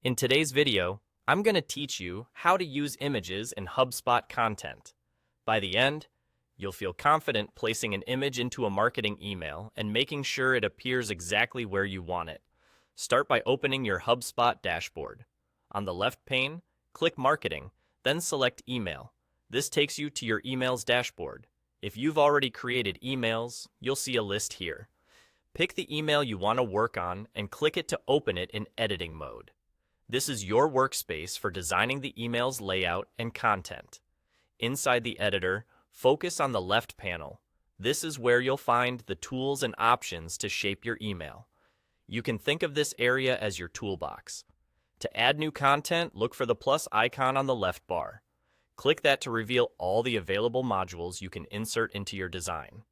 In today's video, I'm going to teach you how to use images in HubSpot content. By the end, you'll feel confident placing an image into a marketing email and making sure it appears exactly where you want it. Start by opening your HubSpot dashboard. On the left pane, click Marketing, then select Email. This takes you to your emails dashboard. If you've already created emails, you'll see a list here. Pick the email you want to work on and click it to open it in editing mode. This is your workspace for designing the email's layout and content. Inside the editor, focus on the left panel. This is where you'll find the tools and options to shape your email. You can think of this area as your toolbox. To add new content, look for the plus icon on the left bar. Click that to reveal all the available modules you can insert into your design.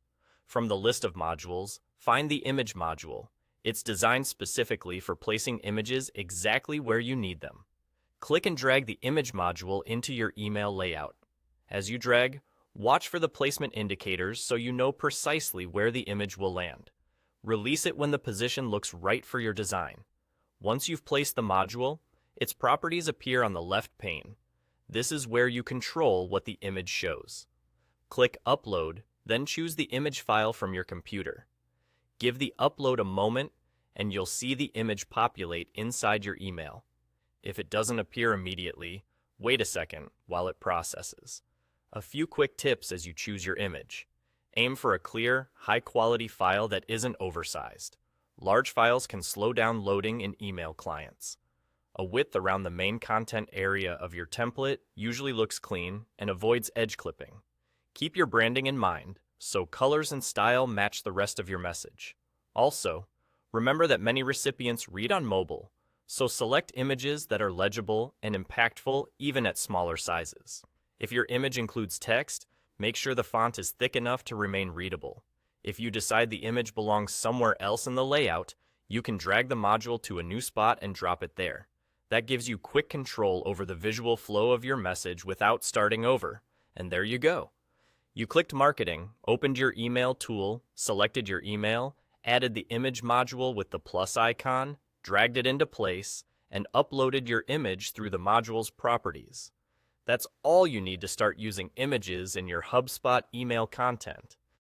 From the list of modules, find the image module. It's designed specifically for placing images exactly where you need them. Click and drag the image module into your email layout. As you drag, watch for the placement indicators so you know precisely where the image will land. Release it when the position looks right for your design. Once you've placed the module, its properties appear on the left pane. This is where you control what the image shows. Click Upload, then choose the image file from your computer. Give the upload a moment, and you'll see the image populate inside your email. If it doesn't appear immediately, wait a second while it processes. A few quick tips as you choose your image. Aim for a clear, high-quality file that isn't oversized. Large files can slow down loading in email clients. A width around the main content area of your template usually looks clean and avoids edge clipping. Keep your branding in mind, so colors and style match the rest of your message. Also, remember that many recipients read on mobile, so select images that are legible and impactful even at smaller sizes. If your image includes text, make sure the font is thick enough to remain readable. If you decide the image belongs somewhere else in the layout, you can drag the module to a new spot and drop it there. That gives you quick control over the visual flow of your message without starting over. And there you go. You clicked Marketing, opened your email tool, selected your email, added the image module with the plus icon, dragged it into place, and uploaded your image through the module's properties. That's all you need to start using images in your HubSpot email content.